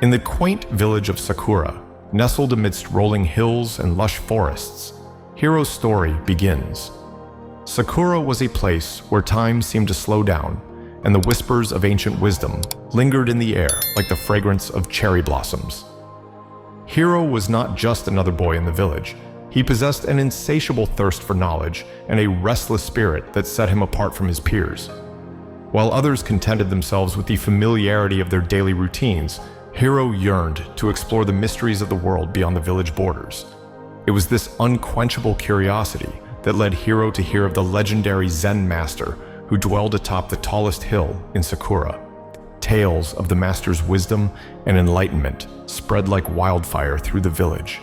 In the quaint village of Sakura, nestled amidst rolling hills and lush forests, Hiro's story begins. Sakura was a place where time seemed to slow down, and the whispers of ancient wisdom lingered in the air like the fragrance of cherry blossoms. Hiro was not just another boy in the village. He possessed an insatiable thirst for knowledge and a restless spirit that set him apart from his peers. While others contented themselves with the familiarity of their daily routines, Hiro yearned to explore the mysteries of the world beyond the village borders. It was this unquenchable curiosity that led Hiro to hear of the legendary Zen master who dwelled atop the tallest hill in Sakura. Tales of the master's wisdom and enlightenment spread like wildfire through the village,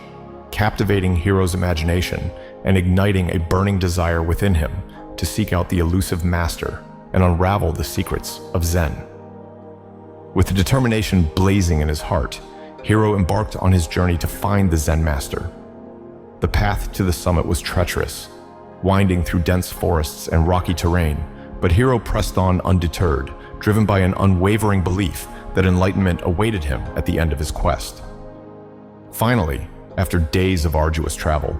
captivating Hiro's imagination and igniting a burning desire within him to seek out the elusive master and unravel the secrets of Zen. With the determination blazing in his heart, Hiro embarked on his journey to find the Zen master. The path to the summit was treacherous, winding through dense forests and rocky terrain, but Hiro pressed on undeterred, driven by an unwavering belief that enlightenment awaited him at the end of his quest. Finally, after days of arduous travel,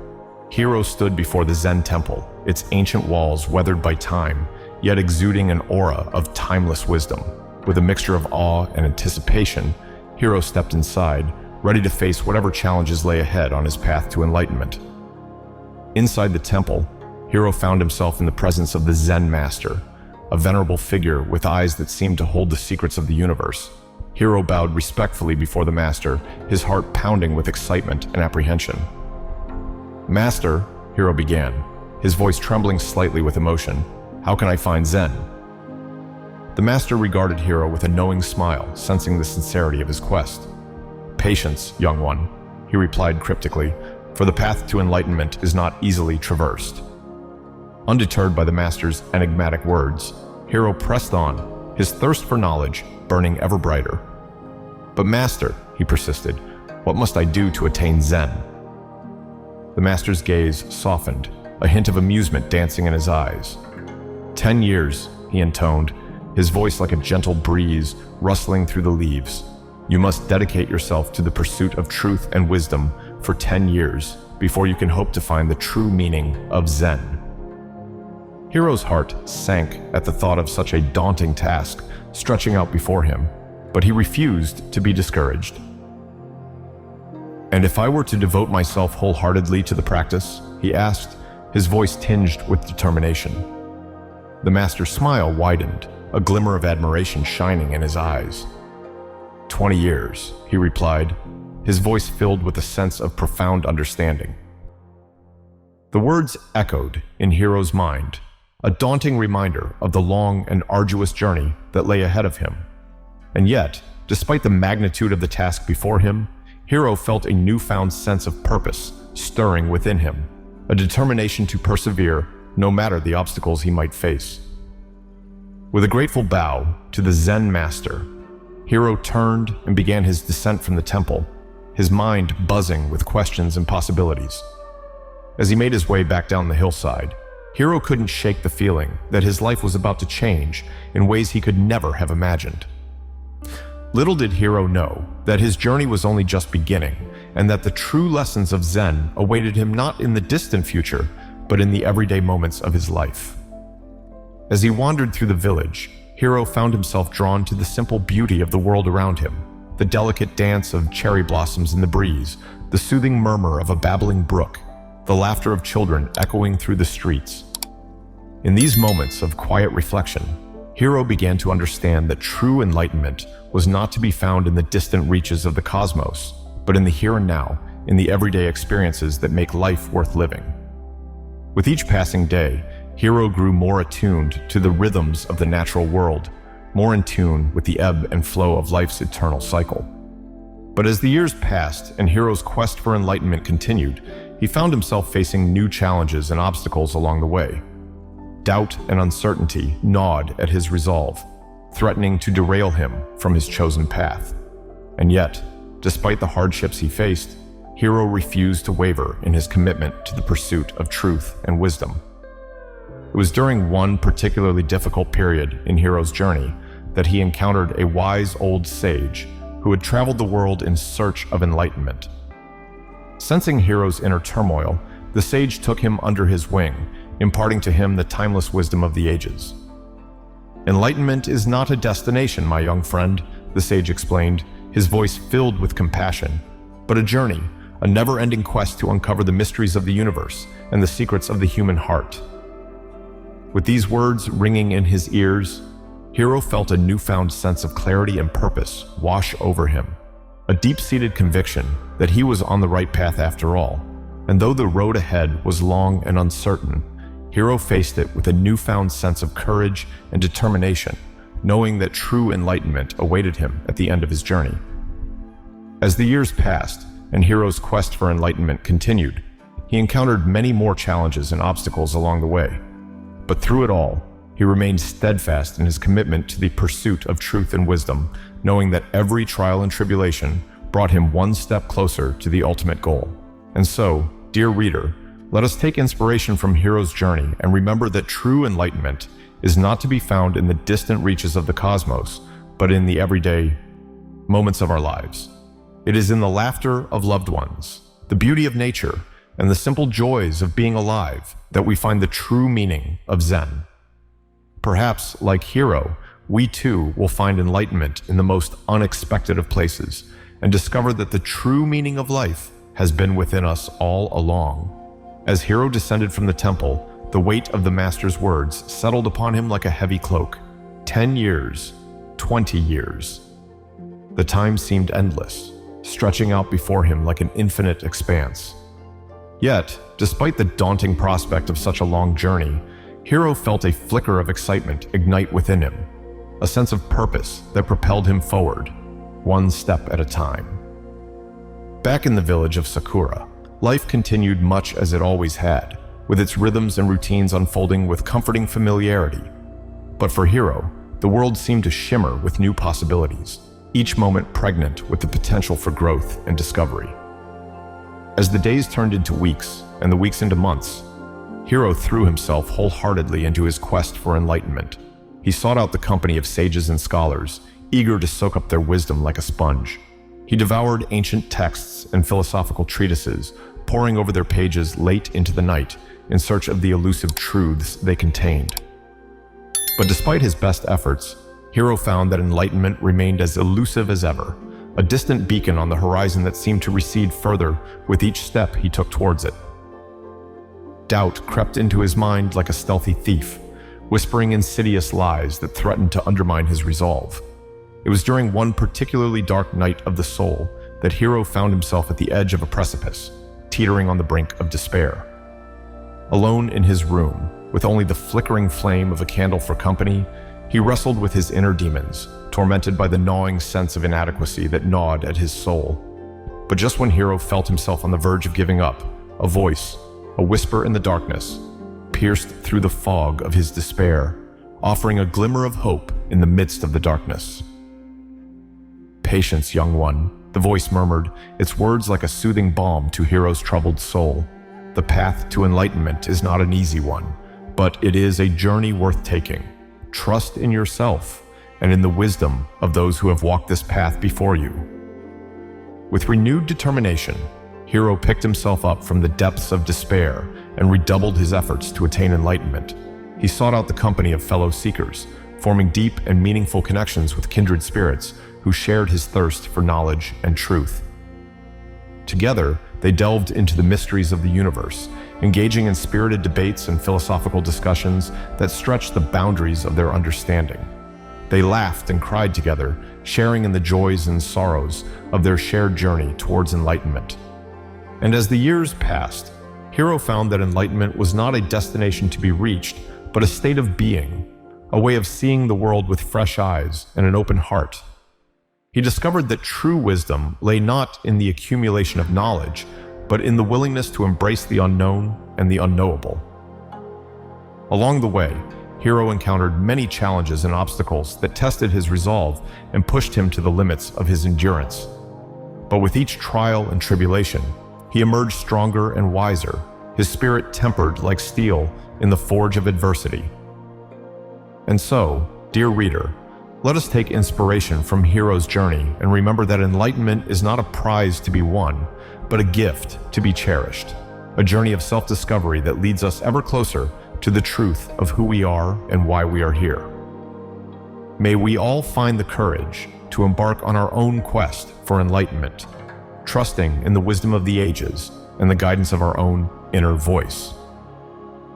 Hiro stood before the Zen temple, its ancient walls weathered by time, yet exuding an aura of timeless wisdom. With a mixture of awe and anticipation, Hiro stepped inside, ready to face whatever challenges lay ahead on his path to enlightenment. Inside the temple, Hiro found himself in the presence of the Zen master, a venerable figure with eyes that seemed to hold the secrets of the universe. Hiro bowed respectfully before the master, his heart pounding with excitement and apprehension. "Master," Hiro began, his voice trembling slightly with emotion, "how can I find Zen?" The master regarded Hiro with a knowing smile, sensing the sincerity of his quest. "Patience, young one," he replied cryptically, "for the path to enlightenment is not easily traversed." Undeterred by the master's enigmatic words, Hiro pressed on, his thirst for knowledge burning ever brighter. "But master," he persisted, "what must I do to attain Zen?" The master's gaze softened, a hint of amusement dancing in his eyes. 10 years, he intoned, his voice like a gentle breeze rustling through the leaves. "You must dedicate yourself to the pursuit of truth and wisdom for 10 years before you can hope to find the true meaning of Zen." Hiro's heart sank at the thought of such a daunting task stretching out before him, but he refused to be discouraged. "And if I were to devote myself wholeheartedly to the practice?" he asked, his voice tinged with determination. The master's smile widened, a glimmer of admiration shining in his eyes. 20 years, he replied, his voice filled with a sense of profound understanding. The words echoed in Hiro's mind, a daunting reminder of the long and arduous journey that lay ahead of him. And yet, despite the magnitude of the task before him, Hiro felt a newfound sense of purpose stirring within him, a determination to persevere no matter the obstacles he might face. With a grateful bow to the Zen master, Hiro turned and began his descent from the temple, his mind buzzing with questions and possibilities. As he made his way back down the hillside, Hiro couldn't shake the feeling that his life was about to change in ways he could never have imagined. Little did Hiro know that his journey was only just beginning, and that the true lessons of Zen awaited him not in the distant future, but in the everyday moments of his life. As he wandered through the village, Hiro found himself drawn to the simple beauty of the world around him, the delicate dance of cherry blossoms in the breeze, the soothing murmur of a babbling brook, the laughter of children echoing through the streets. In these moments of quiet reflection, Hiro began to understand that true enlightenment was not to be found in the distant reaches of the cosmos, but in the here and now, in the everyday experiences that make life worth living. With each passing day, Hiro grew more attuned to the rhythms of the natural world, more in tune with the ebb and flow of life's eternal cycle. But as the years passed and Hiro's quest for enlightenment continued, he found himself facing new challenges and obstacles along the way. Doubt and uncertainty gnawed at his resolve, threatening to derail him from his chosen path. And yet, despite the hardships he faced, Hiro refused to waver in his commitment to the pursuit of truth and wisdom. It was during one particularly difficult period in Hiro's journey that he encountered a wise old sage who had traveled the world in search of enlightenment. Sensing Hiro's inner turmoil, the sage took him under his wing, imparting to him the timeless wisdom of the ages. "Enlightenment is not a destination, my young friend," the sage explained, his voice filled with compassion, "but a journey, a never-ending quest to uncover the mysteries of the universe and the secrets of the human heart." With these words ringing in his ears, Hiro felt a newfound sense of clarity and purpose wash over him, a deep-seated conviction that he was on the right path after all. And though the road ahead was long and uncertain, Hiro faced it with a newfound sense of courage and determination, knowing that true enlightenment awaited him at the end of his journey. As the years passed and Hiro's quest for enlightenment continued, he encountered many more challenges and obstacles along the way. But through it all, he remained steadfast in his commitment to the pursuit of truth and wisdom, knowing that every trial and tribulation brought him one step closer to the ultimate goal. And so, dear reader, let us take inspiration from Hiro's journey and remember that true enlightenment is not to be found in the distant reaches of the cosmos, but in the everyday moments of our lives. It is in the laughter of loved ones, the beauty of nature, and the simple joys of being alive that we find the true meaning of Zen. Perhaps, like Hiro, we too will find enlightenment in the most unexpected of places and discover that the true meaning of life has been within us all along. As Hiro descended from the temple, the weight of the master's words settled upon him like a heavy cloak. 10 years, 20 years. The time seemed endless, stretching out before him like an infinite expanse. Yet, despite the daunting prospect of such a long journey, Hiro felt a flicker of excitement ignite within him, a sense of purpose that propelled him forward, one step at a time. Back in the village of Sakura, life continued much as it always had, with its rhythms and routines unfolding with comforting familiarity. But for Hiro, the world seemed to shimmer with new possibilities, each moment pregnant with the potential for growth and discovery. As the days turned into weeks and the weeks into months, Hiro threw himself wholeheartedly into his quest for enlightenment. He sought out the company of sages and scholars, eager to soak up their wisdom like a sponge. He devoured ancient texts and philosophical treatises, poring over their pages late into the night in search of the elusive truths they contained. But despite his best efforts, Hiro found that enlightenment remained as elusive as ever, a distant beacon on the horizon that seemed to recede further with each step he took towards it. Doubt crept into his mind like a stealthy thief, whispering insidious lies that threatened to undermine his resolve. It was during one particularly dark night of the soul that Hiro found himself at the edge of a precipice, teetering on the brink of despair. Alone in his room, with only the flickering flame of a candle for company, he wrestled with his inner demons, tormented by the gnawing sense of inadequacy that gnawed at his soul. But just when Hiro felt himself on the verge of giving up, a voice, a whisper in the darkness, pierced through the fog of his despair, offering a glimmer of hope in the midst of the darkness. "Patience, young one," the voice murmured, its words like a soothing balm to Hiro's troubled soul. "The path to enlightenment is not an easy one, but it is a journey worth taking. Trust in yourself and in the wisdom of those who have walked this path before you." With renewed determination, Hiro picked himself up from the depths of despair and redoubled his efforts to attain enlightenment. He sought out the company of fellow seekers, forming deep and meaningful connections with kindred spirits who shared his thirst for knowledge and truth. Together, they delved into the mysteries of the universe, engaging in spirited debates and philosophical discussions that stretched the boundaries of their understanding. They laughed and cried together, sharing in the joys and sorrows of their shared journey towards enlightenment. And as the years passed, Hiro found that enlightenment was not a destination to be reached, but a state of being, a way of seeing the world with fresh eyes and an open heart. He discovered that true wisdom lay not in the accumulation of knowledge, but in the willingness to embrace the unknown and the unknowable. Along the way, Hiro encountered many challenges and obstacles that tested his resolve and pushed him to the limits of his endurance. But with each trial and tribulation, he emerged stronger and wiser, his spirit tempered like steel in the forge of adversity. And so, dear reader, Let us take inspiration from Hiro's journey and remember that enlightenment is not a prize to be won, but a gift to be cherished, a journey of self-discovery that leads us ever closer to the truth of who we are and why we are here. May we all find the courage to embark on our own quest for enlightenment, trusting in the wisdom of the ages and the guidance of our own inner voice.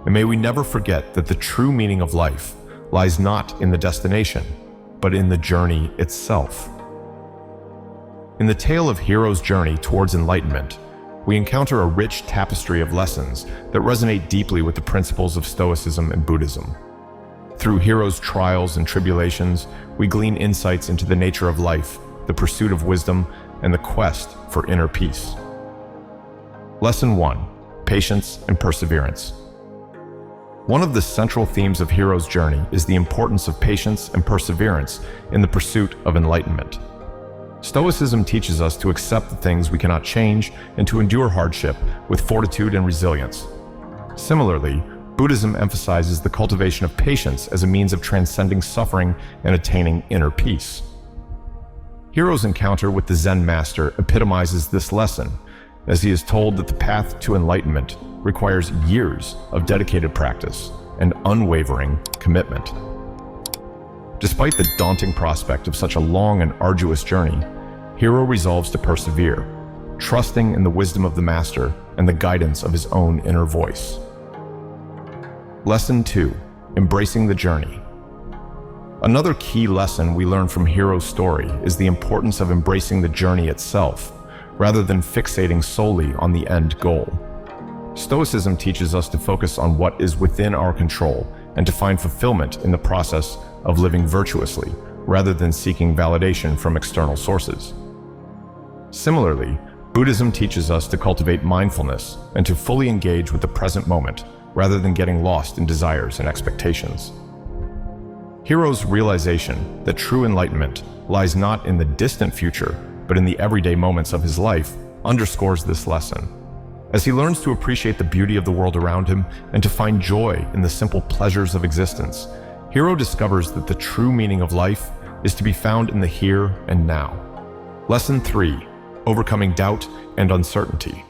And may we never forget that the true meaning of life lies not in the destination, but in the journey itself. In the tale of Hiro's journey towards enlightenment, we encounter a rich tapestry of lessons that resonate deeply with the principles of Stoicism and Buddhism. Through Hiro's trials and tribulations, we glean insights into the nature of life, the pursuit of wisdom, and the quest for inner peace. Lesson 1: Patience and Perseverance. One of the central themes of Hiro's journey is the importance of patience and perseverance in the pursuit of enlightenment. Stoicism teaches us to accept the things we cannot change and to endure hardship with fortitude and resilience. Similarly, Buddhism emphasizes the cultivation of patience as a means of transcending suffering and attaining inner peace. Hiro's encounter with the Zen master epitomizes this lesson, as he is told that the path to enlightenment requires years of dedicated practice and unwavering commitment. Despite the daunting prospect of such a long and arduous journey, Hiro resolves to persevere, trusting in the wisdom of the master and the guidance of his own inner voice. Lesson 2: Embracing the journey. Another key lesson we learn from Hiro's story is the importance of embracing the journey itself, rather than fixating solely on the end goal. Stoicism teaches us to focus on what is within our control and to find fulfillment in the process of living virtuously, rather than seeking validation from external sources. Similarly, Buddhism teaches us to cultivate mindfulness and to fully engage with the present moment, rather than getting lost in desires and expectations. Hiro's realization that true enlightenment lies not in the distant future, but in the everyday moments of his life, underscores this lesson. As he learns to appreciate the beauty of the world around him and to find joy in the simple pleasures of existence, Hiro discovers that the true meaning of life is to be found in the here and now. Lesson 3: Overcoming doubt and uncertainty.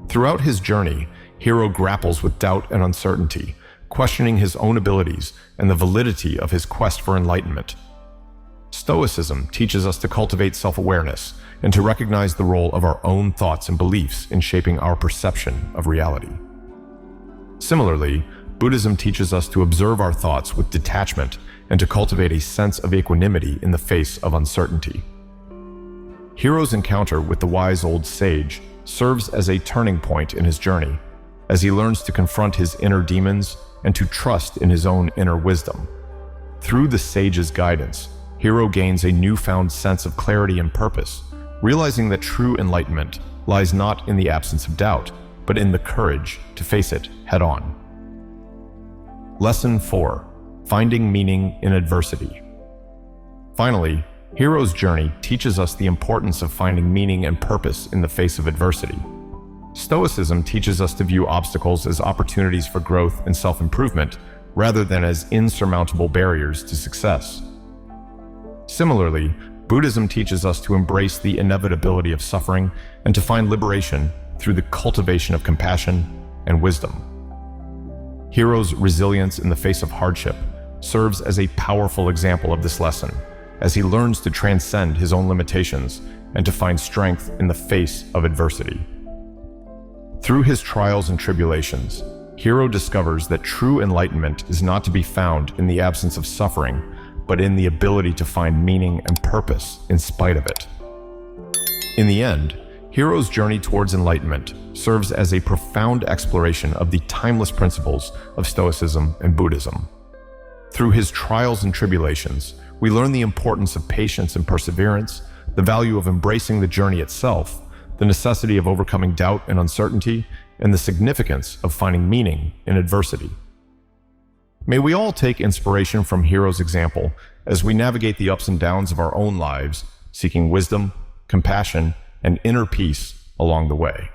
Throughout his journey, Hiro grapples with doubt and uncertainty, questioning his own abilities and the validity of his quest for enlightenment. Stoicism teaches us to cultivate self-awareness and to recognize the role of our own thoughts and beliefs in shaping our perception of reality. Similarly, Buddhism teaches us to observe our thoughts with detachment and to cultivate a sense of equanimity in the face of uncertainty. Hiro's encounter with the wise old sage serves as a turning point in his journey, as he learns to confront his inner demons and to trust in his own inner wisdom. Through the sage's guidance, Hiro gains a newfound sense of clarity and purpose, realizing that true enlightenment lies not in the absence of doubt, but in the courage to face it head-on. Lesson 4: Finding meaning in adversity. Finally, Hiro's journey teaches us the importance of finding meaning and purpose in the face of adversity. Stoicism teaches us to view obstacles as opportunities for growth and self-improvement, rather than as insurmountable barriers to success. Similarly, Buddhism teaches us to embrace the inevitability of suffering and to find liberation through the cultivation of compassion and wisdom. Hiro's resilience in the face of hardship serves as a powerful example of this lesson, as he learns to transcend his own limitations and to find strength in the face of adversity. Through his trials and tribulations, Hiro discovers that true enlightenment is not to be found in the absence of suffering, but in the ability to find meaning and purpose in spite of it. In the end, Hiro's journey towards enlightenment serves as a profound exploration of the timeless principles of Stoicism and Buddhism. Through his trials and tribulations, we learn the importance of patience and perseverance, the value of embracing the journey itself, the necessity of overcoming doubt and uncertainty, and the significance of finding meaning in adversity. May we all take inspiration from Hiro's example as we navigate the ups and downs of our own lives, seeking wisdom, compassion, and inner peace along the way.